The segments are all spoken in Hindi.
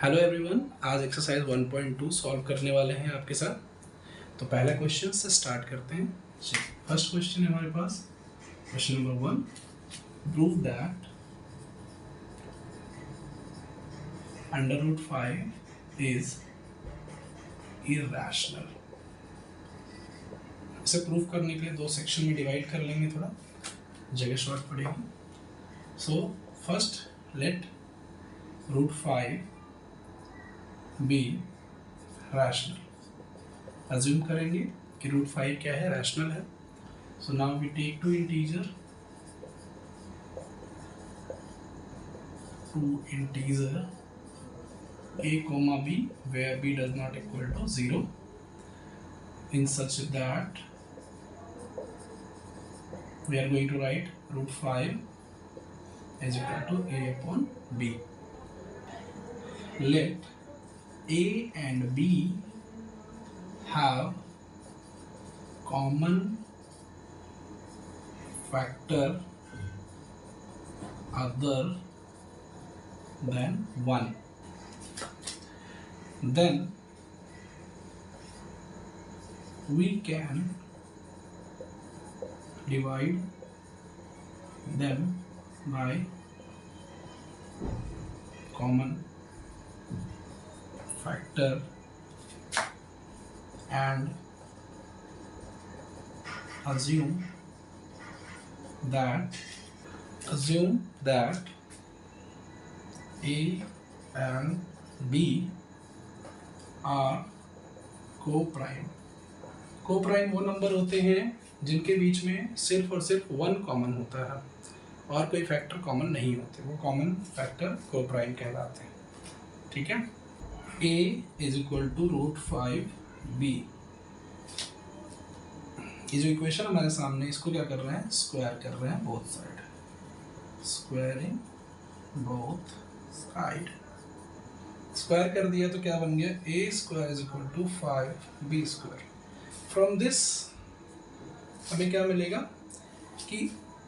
हेलो एवरीवन, आज एक्सरसाइज 1.2 सॉल्व करने वाले हैं आपके साथ। तो पहला क्वेश्चन से स्टार्ट करते हैं। फर्स्ट क्वेश्चन है हमारे पास, question number 1, prove that √5 is irrational. इसे प्रूव करने के लिए दो सेक्शन में डिवाइड कर लेंगे, थोड़ा जगह शॉर्ट पड़ेगी। So first let √5 be rational. Assume करेंगे कि √5 क्या है, रैशनल है। So now we take two integer a comma b where b does not equal to 0 in such that we are going to write √5 is equal to a upon b. Let a and b have common factor other than 1. Then we can divide them by common factor and assume that a and b are co-prime. Co-prime वो नंबर होते हैं जिनके बीच में सिर्फ और सिर्फ 1 कॉमन होता है और कोई फैक्टर कॉमन नहीं होते, वो कॉमन फैक्टर को-प्राइम कहलाते हैं। ठीक है, a is equal to √5b। ये जो इक्वेशन हमारे सामने, इसको क्या कर रहे हैं, स्क्वायर कर रहे हैं both side, squaring both side. Square कर दिया तो क्या बन गया, a² is equal to 5b²। From this हमें क्या मिलेगा कि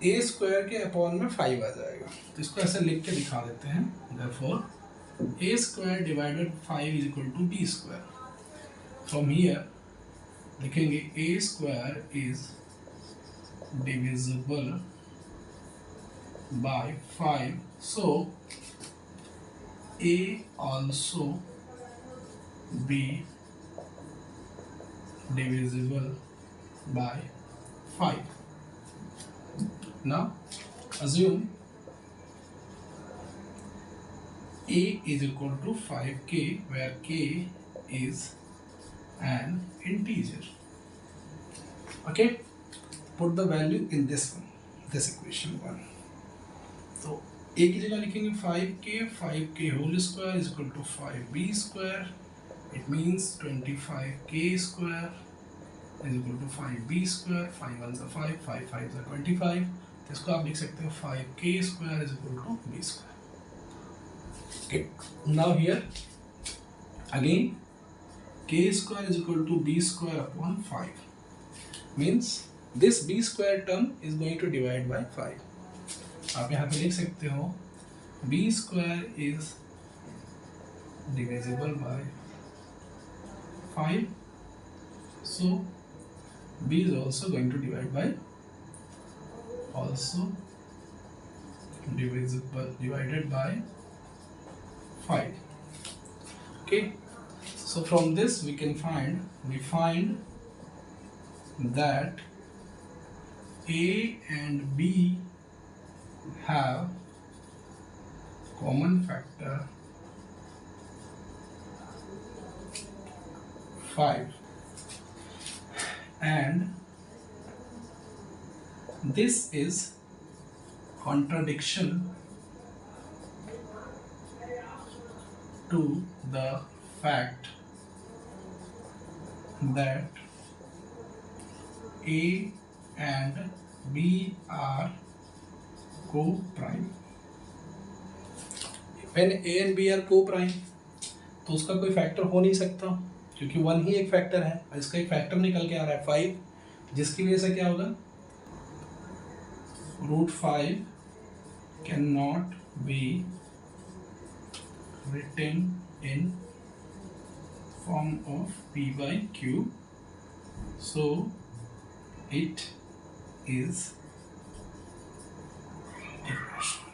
a² के अपॉन में 5 आ जाएगा। तो इसको ऐसे लिख के दिखा देते हैं, therefore a² divided 5 is equal to b²। From here लिखेंगे a² is divisible by 5, so a also be divisible by 5. Now assume a is equal to 5k where k is an integer. Okay, put the value in this equation 1. तो a की जगह लिखेंगे 5k whole square is equal to 5b²। It means 25k² is equal to 5b²। 5 1 5, 5 5 25। तो इसको आप लिख सकते हो 5k² is equal to b²। Okay, now here again k² is equal to b² upon 5 means this b² term is going to divide by 5। आप यहाँ पे लिख सकते हो b² is divisible by 5, so b is also going to divide by divided by 5. Okay, so from this we find that a and b have common factor 5, and this is contradiction to the fact that a and b are co-prime. When a and b are co-prime तो उसका कोई फैक्टर हो नहीं सकता, क्योंकि 1 ही एक फैक्टर है और इसका एक फैक्टर निकल के आ रहा है 5, जिसकी वजह से क्या होगा, √5 cannot be written in form of p by q, so it is irrational.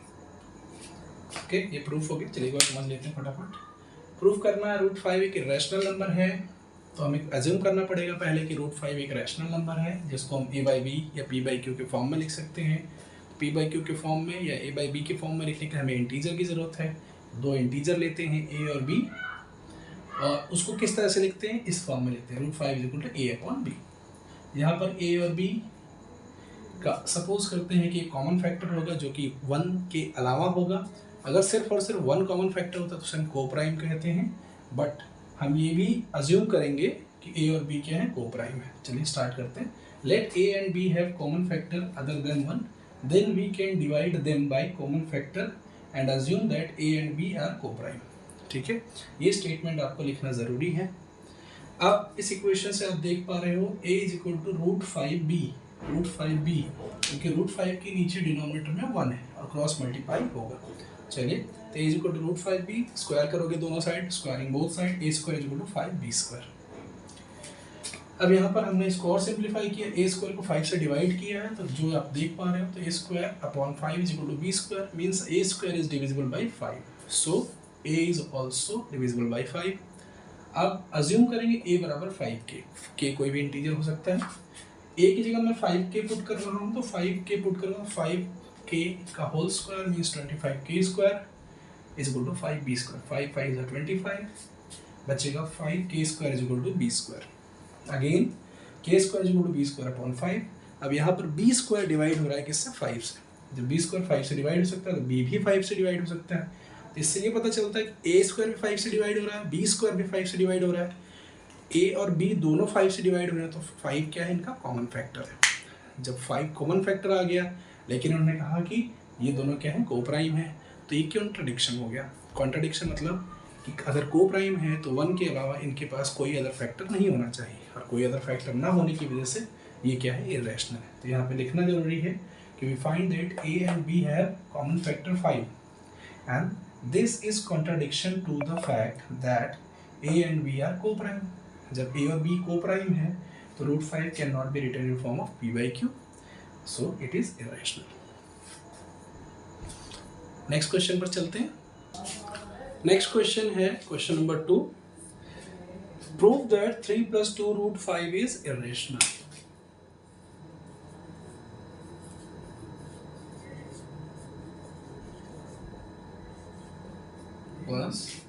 Okay, ये प्रूफ हो गया। चलिए एक बार समझ लेते हैं फटाफट। प्रूफ करना है √5 एक इरेशनल नंबर है, तो हमें एज्यूम करना पड़ेगा पहले कि √5 एक रैशनल नंबर है, जिसको हम a/b या p/q के फॉर्म में लिख सकते हैं। p/q के फॉर्म में या a/b के फॉर्म में लिखने के हमें इंटीजर की ज़रूरत है। दो इंटीजर लेते हैं a और b, और उसको किस तरह से लिखते हैं, इस फॉर्म में लिखते हैं √5 = a/b। यहाँ पर a और b का सपोज करते हैं कि कॉमन फैक्टर होगा जो कि 1 के अलावा होगा। अगर सिर्फ और सिर्फ 1 कॉमन फैक्टर होता तो उसे हम कोप्राइम कहते हैं, बट हम ये भी अज्यूम करेंगे कि a और b क्या है, कोप्राइम है। चलिए स्टार्ट करते हैं। Let a and b have common factor other than 1, then we can divide them by common factor and assume that a and b are coprime. ठीक है, ये स्टेटमेंट आपको लिखना ज़रूरी है। अब इस इक्वेशन से आप देख पा रहे हो a = √5b, क्योंकि √5 के नीचे डिनोमिनेटर में 1 है और क्रॉस मल्टीप्लाई होगा। चलिए, तो a = √5b, स्क्वायर करोगे दोनों side, squaring both side, a² = 5b²। अब यहाँ पर हमने इसको और सिंप्लीफाई किया, a² को 5 से डिवाइड किया है, तो जो आप देख पा रहे हो, तो a²/5 = b², means a² is divisible by 5, so a is also divisible by 5। अब अज्यूम करेंगे a = 5k, k कोई भी इंटीजर हो सकता है। a की जगह मैं 5k पुट कर रहा हूँ, तो 5k पुट कर रहा हूँ, 5k का whole square means 25k² = 5b², 5 5 = 25, बचेगा 5k² = b²। Again k² = b²/5। अब यहाँ पर b² डिवाइड हो रहा है किससे, 5 से। जब b² 5 से डिवाइड हो सकता है तो b भी 5 से डिवाइड हो सकता है। तो इससे ये पता चलता है कि a² भी 5 से डिवाइड हो रहा है, b² भी 5 से डिवाइड हो रहा है, a और b दोनों 5 से डिवाइड हो रहे हैं, तो 5 क्या है, इनका कॉमन फैक्टर है। जब 5 कॉमन फैक्टर आ गया, लेकिन उन्होंने कहा कि ये दोनों क्या है, कोप्राइम है, तो ये कॉन्ट्रडिक्शन हो गया। कॉन्ट्रडिक्शन मतलब कि अगर कोप्राइम है तो 1 के अलावा इनके पास कोई अदर फैक्टर नहीं होना चाहिए, और कोई अदर फैक्टर ना होने की वजह से ये क्या है, इरेशनल है। तो यहाँ पे लिखना जरूरी है कि we find that a and b have common factor 5 and this is contradiction to the fact that a and b are coprime. जब a और b कोप्राइम है तो √5 can not be written in form of p/q, so it is irrational. Next question पर चलते हैं। नेक्स्ट क्वेश्चन है question number 2। Prove that 3 + 2 √5 is irrational. Plus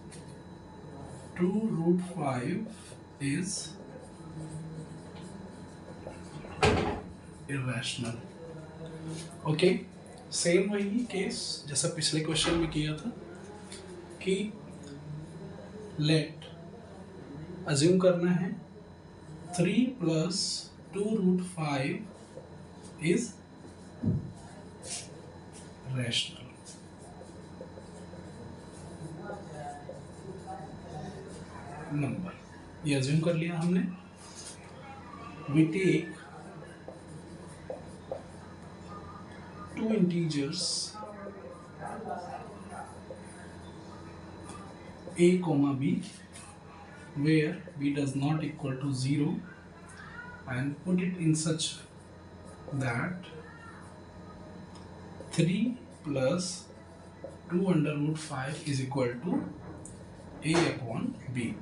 2 √5 is irrational। Okay, same वही केस जैसा पिछले क्वेश्चन में किया था कि लेट अज्यूम करना है 3 + 2 √5 इज रैशनल। नंबर ये अज्यूम कर लिया हमने। We take 2 integers a, b, where b does not equal to 0, and put it in such that 3 + 2 √5 is equal to a/b।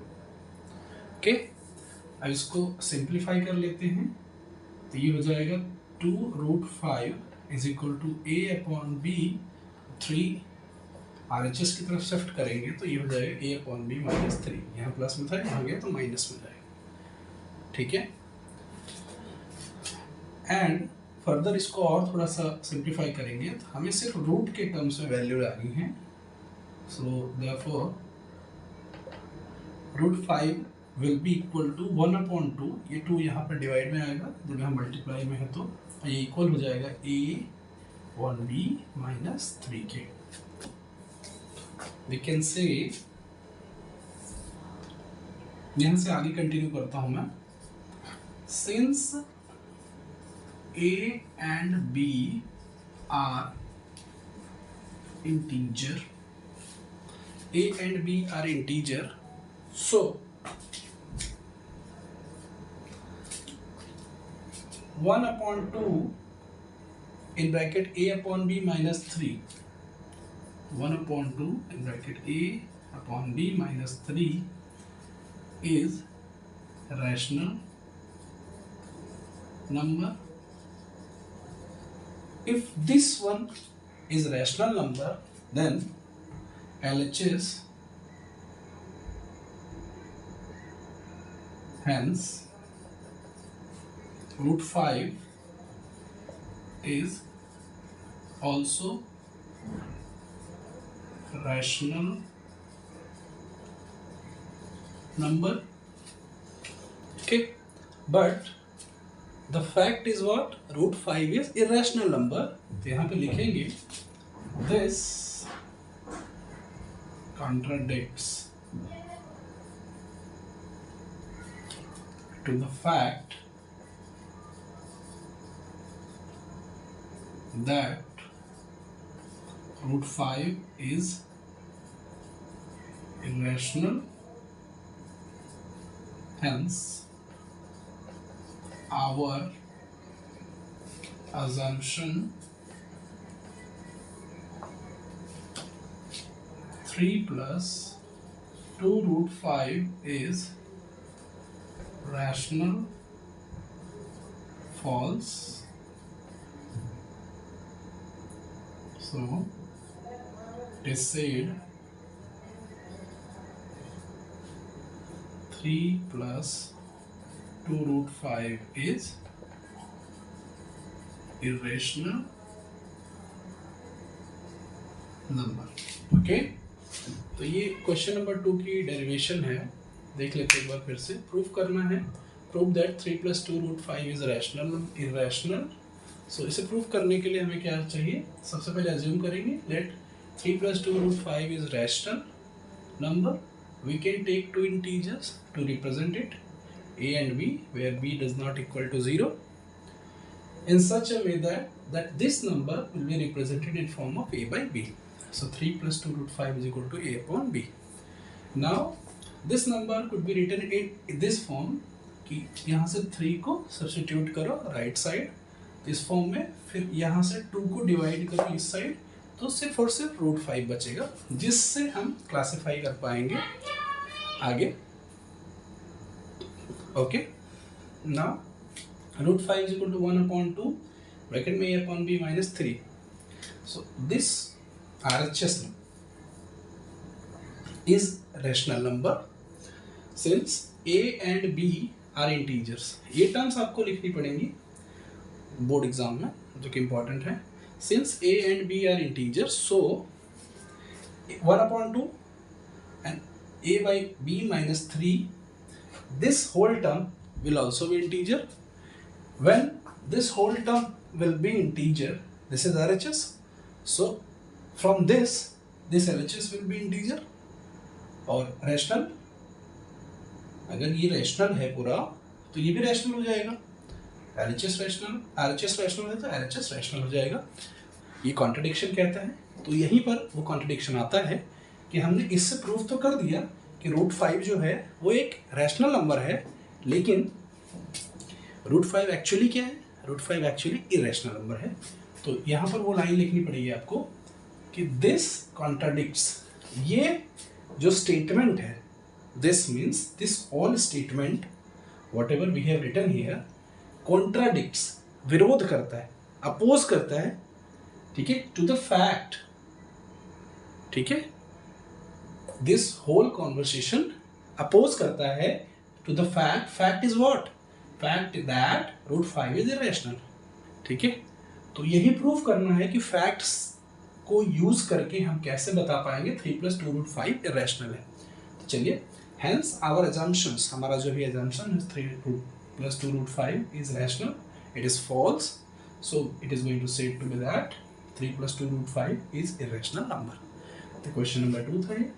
Okay, अब इसको सिंप्लीफाई कर लेते हैं, तो ये हो जाएगा 2 √5 is equal to a/b। 3 RHS की तरफ शिफ्ट करेंगे तो ये हो जाएगा a/b - 3। यहाँ प्लस में था, यहाँ गया तो माइनस में जाएगा। ठीक है, एंड फर्दर इसको और थोड़ा सा सिंप्लीफाई करेंगे तो हमें सिर्फ रूट के टर्म्स में वैल्यू लानी है। So therefore √5 will be equal to 1/2। ये 2 यहाँ पर डिवाइड में आएगा, जब यहाँ मल्टीप्लाई में है तो ये इक्वल हो जाएगा a/b - 3k। We can say, यहाँ से आगे कंटिन्यू करता हूँ मैं। Since a and b are integer a and b are integer, so 1/2 in bracket a upon b minus 3, 1/2 in bracket a upon b minus 3 is rational number. If this one is rational number, then LHS, hence root 5 is also rational number. Okay, but the fact is what? Root 5 is irrational number. तो यहाँ पे लिखेंगे this contradicts to the fact that root 5 is irrational, hence our assumption 3 plus 2 root 5 is rational false. So it is said 3 plus 2 root 5 is irrational number. Okay, तो ये क्वेश्चन नंबर 2 की डेरिवेशन है. देख लेते एक बार फिर से. प्रूफ करना है, prove that 3 plus 2 root 5 is irrational. सो इसे प्रूफ करने के लिए हमें क्या चाहिए? सबसे पहले अज्यूम करेंगे late 3 plus 2 root 5 is rational number. We can take two integers to represent it, a and b, where b does not equal to 0, in such a way that this number will be represented in form of a by b. So 3 plus 2 root 5 is equal to a upon b. Now this number could be written in this form कि यहाँ से 3 को सब्स्टिट्यूट करो राइट साइड इस फॉर्म में, फिर यहाँ से 2 को डिवाइड करो इस साइड, तो सिर्फ और सिर्फ रूट 5 बचेगा, जिससे हम क्लासिफाई कर पाएंगे आगे. Okay, now root 5 is equal to 1/2 bracket में a upon b minus 3. So this RHS is rational number since a and b are integers. ये टर्म्स आपको लिखनी पड़ेंगी बोर्ड एग्जाम में, जो कि इंपॉर्टेंट है. Since a and b are integers, so 1/2 and a by b minus 3, this whole term will also be integer. When this whole term will be integer, this is RHS. So from this LHS will be integer और rational. अगर ये रैशनल है पूरा, तो ये भी रैशनल हो जाएगा. RHS रैशनल है तो LHS रैशनल हो जाएगा. ये कॉन्ट्रडिक्शन कहता है. तो यहीं पर वो कॉन्ट्रडिक्शन आता है कि हमने इससे प्रूव तो कर दिया कि रूट 5 जो है वो एक रैशनल नंबर है, लेकिन रूट 5 एक्चुअली क्या है? रूट 5 एक्चुअली इरेशनल नंबर है. तो यहाँ पर वो लाइन लिखनी पड़ेगी आपको कि दिस कॉन्ट्रडिक्ट्स, ये जो स्टेटमेंट है, this means this all statement whatever we have written here contradicts, विरोध करता है, अपोज करता है, ठीक है, टू द फैक्ट. ठीक है, दिस होल कॉन्वर्सेशन अपोज करता है to the fact. Fact is what? Fact that root 5 is irrational. ठीक है, तो यही प्रूव करना है कि फैक्ट्स को यूज करके हम कैसे बता पाएंगे 3 plus 2 root 5 इरेशनल है. तो चलिए, हेंस आवर अजम्पशंस, हमारा जो भी अजम्पशन है 3 plus 2 root 5 is rational, it is false, so it is going to say to be that 3 plus 2 root 5 is irrational number. तो क्वेश्चन नंबर 2 था ये.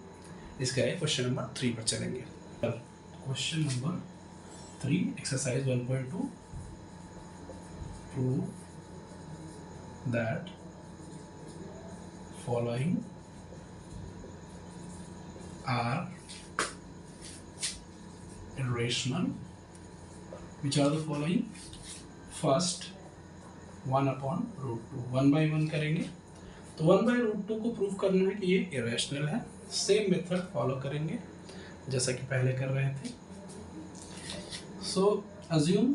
इसका है क्वेश्चन नंबर 3 पर चलेंगे. Question number 3 exercise 1.2, prove that following are irrational. Which are the following? First 1/√2, 1/1 करेंगे तो 1/√2 को प्रूव करना है कि ये इरेशनल है. सेम मेथड फॉलो करेंगे जैसा कि पहले कर रहे थे. सो assume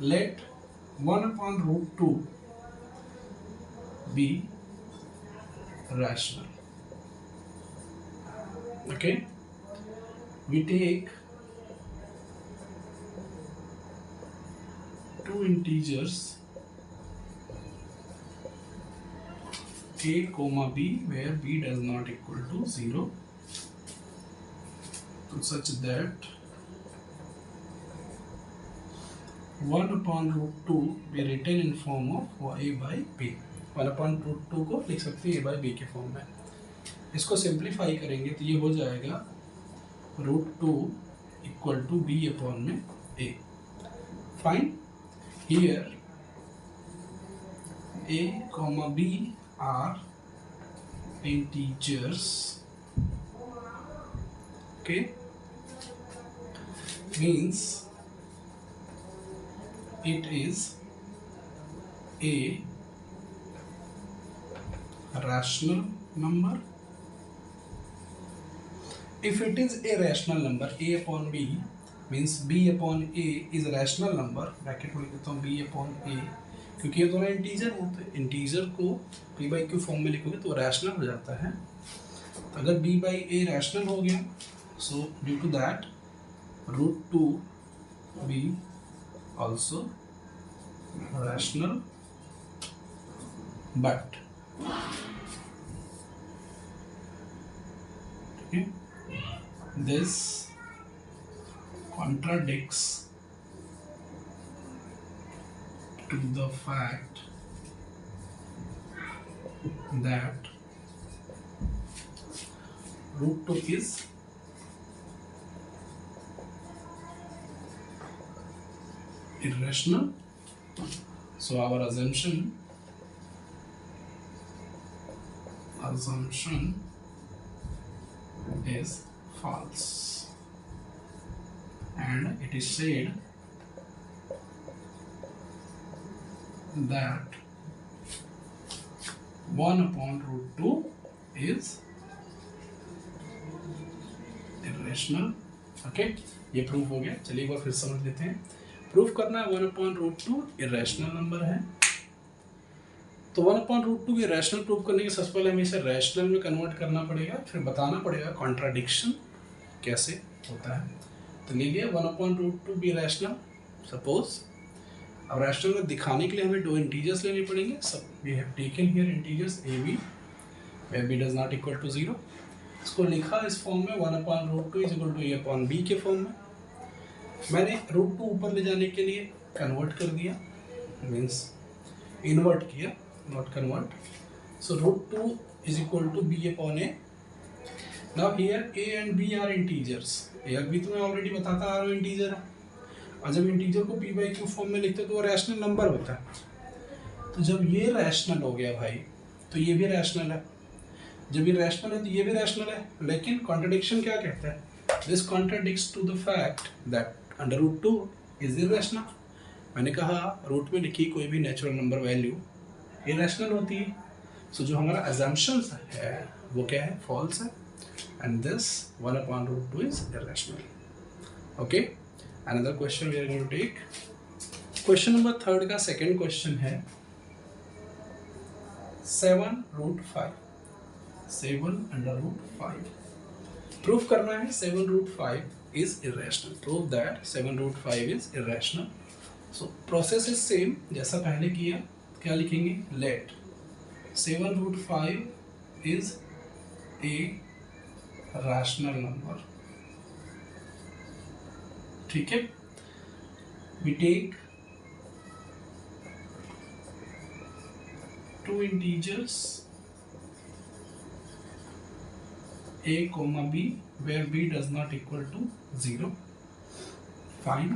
late 1/√2 be rational. Okay, we take two integers a comma b where b does not equal to 0, such that 1/√2 be written in form of a by b. 1/√2 को लिख सकते हैं a by b के फॉर्म में. इसको सिंप्लीफाई करेंगे तो ये हो जाएगा √2 इक्वल टू b अपॉन में a. Fine. Here a comma b are integers. Okay, means it is a rational number. If it is a rational number, a upon b means b upon a is a rational number. Bracket में लिख देता हूँ b upon a, क्योंकि ये दोनों इंटीजर हैं तो इंटीजर को p by q फॉर्म में लिखोगे तो रैशनल हो जाता है. तो अगर b by a रैशनल हो गया, so due to that √2 b also rational, but okay, this contradicts to the fact that √2 is irrational. So our assumption is false, and it is said that 1/√2 is irrational. Okay, ये प्रूफ हो गया. चलिए एक बार फिर समझ लेते हैं. प्रूफ करना है 1/√2 इरेशनल नंबर है. तो 1/√2 के रैशनल प्रूफ करने के सबसे पहले हमें इसे रैशनल में कन्वर्ट करना पड़ेगा, फिर बताना पड़ेगा कॉन्ट्राडिक्शन कैसे होता है. तो ले लिया 1/√2 भी रैशनल. सपोज अब रैशनल में दिखाने के लिए हमें दो इंटीजर्स लेने पड़ेंगे. सब we have taken here integers a b where b does not equal to 0. इसको लिखा इस फॉर्म में 1/√2 is equal to a upon b के फॉर्म में. मैंने √2 ऊपर ले जाने के लिए कन्वर्ट कर दिया, मीन्स इन्वर्ट किया, not convert. So √2 is equal to b upon a. Now here a and b are integers. a और b तो मैं ऑलरेडी बताता आ रहा हूँ इंटीजर है, और जब इंटीजर को p बाई q फॉर्म में लिखते हो तो वो रैशनल नंबर होता है. तो जब ये रैशनल हो गया भाई तो ये भी रैशनल है. जब ये रैशनल है तो ये भी रैशनल है. लेकिन कॉन्ट्रडिक्शन क्या कहता है? This contradicts to the fact that √2 is irrational. मैंने कहा रूट में लिखी कोई भी नेचुरल नंबर वैल्यू इरेशनल होती है. सो जो हमारा अजम्पशन है वो क्या है? फॉल्स है. And this 1/√2 is irrational. Okay, another question we are going to take. Question number 3 का सेकंड क्वेश्चन है 7√5. 7/5 प्रूफ करना है 7√5 is irrational. Prove that 7√5 is irrational. So process is same जैसा पहले किया. क्या लिखेंगे? Let 7√5 is a rational number. ठीक है. We take two integers a comma b where b does not equal to 0. Fine.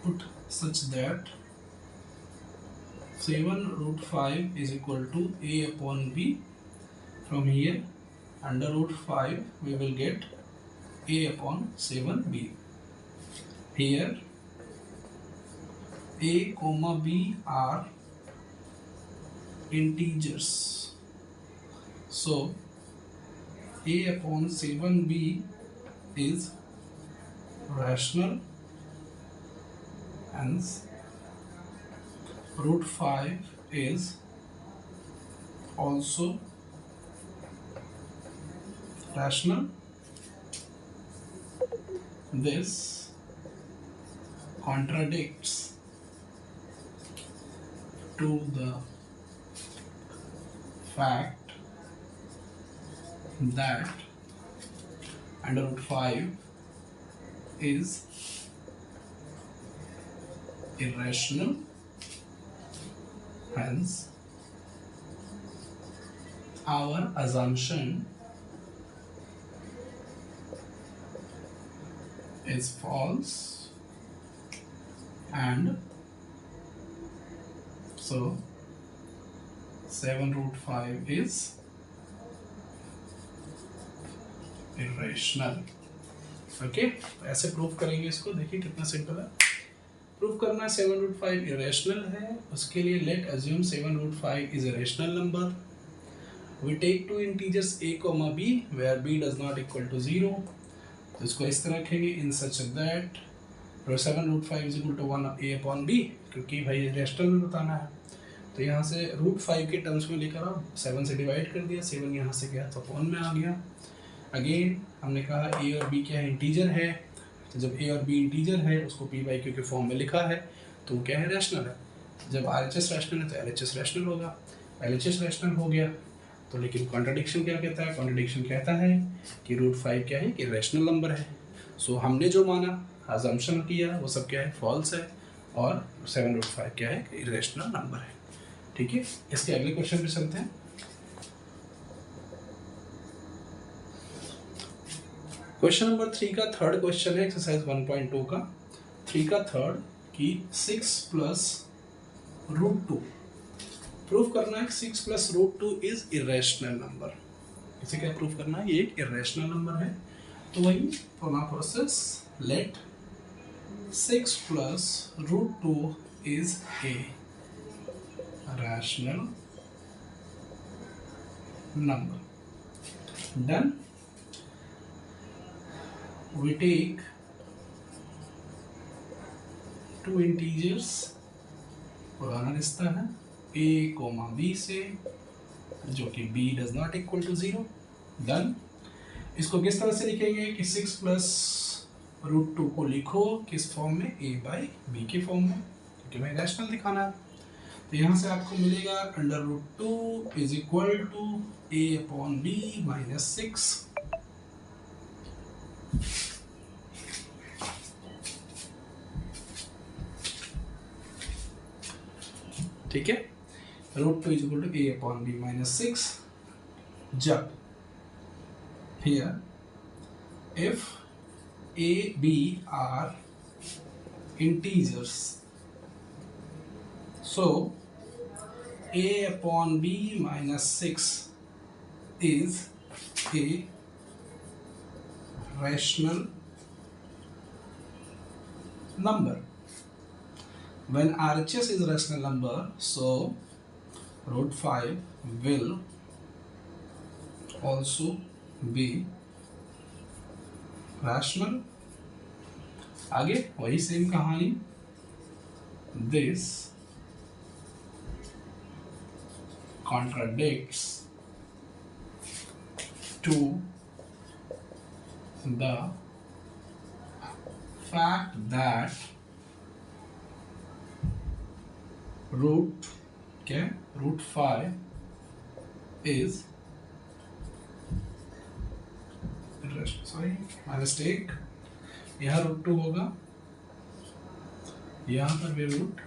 Put such that 7√5 is equal to a upon b. From here under root 5 we will get a upon 7b. Here a comma b are integers, so a upon 7b is rational, hence root 5 is also rational. This contradicts to the fact that under root 5 is irrational, hence our assumption is false, and so 7 root 5 is irrational. Okay, ऐसे प्रूफ करेंगे इसको. देखिए कितना सिंपल है. प्रूफ करना 7 root 5 irrational है. उसके लिए late assume 7 root 5 is a rational number. We take two integers a comma b where b does not equal to 0. तो इसको इस तरह रखेंगे इन such that 7 root 5 is equal to 1 a upon b, क्योंकि भाई रेशनल में बताना है. तो यहाँ से रूट 5 के टर्म्स में लेकर आओ, 7 से डिवाइड कर दिया, 7 यहाँ से गया तो अपॉन में आ गया. अगेन हमने कहा a और b क्या है, इंटीजर है. तो जब a और b इंटीजर है उसको p बाई क्यू के फॉर्म में लिखा है तो वो क्या है, रैशनल है. जब RHS रैशनल है तो LHS रैशनल होगा. LHS रैशनल हो गया तो लेकिन कॉन्ट्रडिक्शन क्या कहता है, कॉन्ट्रडिक्शन कहता है कि रूट 5 क्या है, कि रैशनल नंबर है. सो हमने जो माना, अजम्पशन किया, वो सब क्या है, फॉल्स है. और 7 रूट 5 क्या है, इरेशनल नंबर है. ठीक है, इसके अगले क्वेश्चन पे चलते हैं. क्वेश्चन नंबर 3 का थर्ड क्वेश्चन है एक्सरसाइज 1.2 का. 3 का थर्ड कि 6 प्लस रूट 2 प्रूफ करना है. 6 plus root 2 is irrational number. इसे क्या प्रूफ करना है, ये एक इरेशनल नंबर है. तो वही फॉर्मा process, let 6 plus root 2 is a rational number. Done. We take two integers, पुराना रिश्ता है, a कोमा b से, जो कि b does not equal to 0. Done. इसको किस तरह से लिखेंगे कि 6 प्लस रूट 2 को लिखो किस फॉर्म में, a बाई b के फॉर्म में, क्योंकि हमें रैशनल दिखाना है. तो यहाँ से आपको मिलेगा under root 2 is equal to a upon b minus 6. ठीक है, root 2 is equal to a upon b minus 6. जब here if a b are integers, so a upon b minus 6 is a rational number. When RHS is a rational number, so root 5 will also be rational. आगे वही सेम कहानी. This contradicts to the fact that root 5 is, sorry my mistake, यहाँ रूट 2 होगा, यहाँ पर भी रूट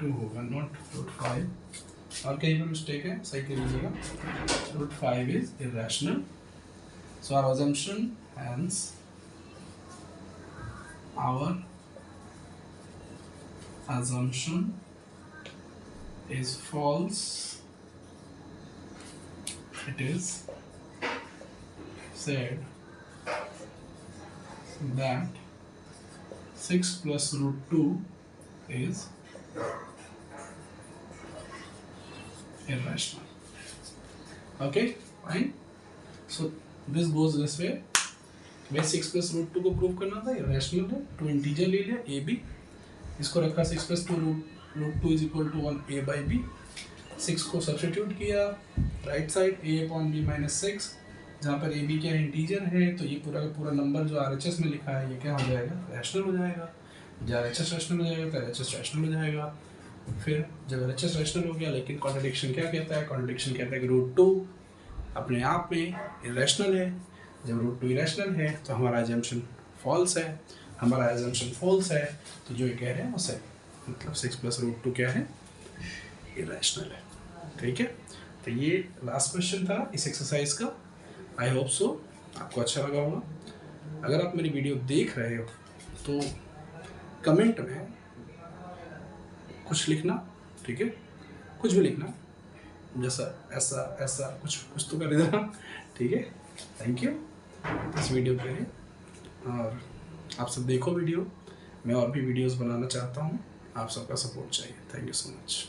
2 होगा, नॉट रूट 5. और कहीं पर मिस्टेक है, सही कर लीजिएगा. Root 5 is irrational. So our assumption, hence our assumption is false. It is said that 6 plus root 2 is irrational. Okay, fine. So this goes this way. मैं 6 प्लस रूट 2 को प्रूव करना था, इरेशनल है, टू इंटीजर ले लिया ए बी, इसको रखा 6 plus 2 root 2 is equal to 1 a by b, 6 को सब्सटीट्यूट किया right side a upon b minus 6, जहाँ पर ए बी क्या इंटीजर है तो ये पूरा का पूरा नंबर जो आर एच एस में लिखा है ये क्या हो जाएगा, रैशनल हो जाएगा। जब आर एच एस रैशनल हो जाएगा तो आर एच एस रैशनल हो जाएगा। फिर जब आर एच एस रैशनल हो गया, लेकिन कॉन्ट्रडिक्शन क्या कहता है, कॉन्ट्रडिक्शन कहता है कि रूट 2 अपने आप में इरेशनल है। जब रूट 2 इरेशनल है तो हमारा एजम्पशन फॉल्स है, हमारा एजम्पशन फॉल्स है तो जो ये कह रहे हैं वो सही, मतलब 6 प्लस रूट 2 क्या है, इरेशनल है। ठीक है, तो ये लास्ट क्वेश्चन था इस एक्सरसाइज का। आई होप सो आपको अच्छा लगा होगा। अगर आप मेरी वीडियो देख रहे हो तो कमेंट में कुछ लिखना, ठीक है, कुछ भी लिखना, जैसा ऐसा ऐसा कुछ तो कर देना, ठीक है। थैंक यू इस वीडियो के लिए, और आप सब देखो वीडियो, मैं और भी वीडियोस बनाना चाहता हूँ, आप सबका सपोर्ट चाहिए। Thank you so much.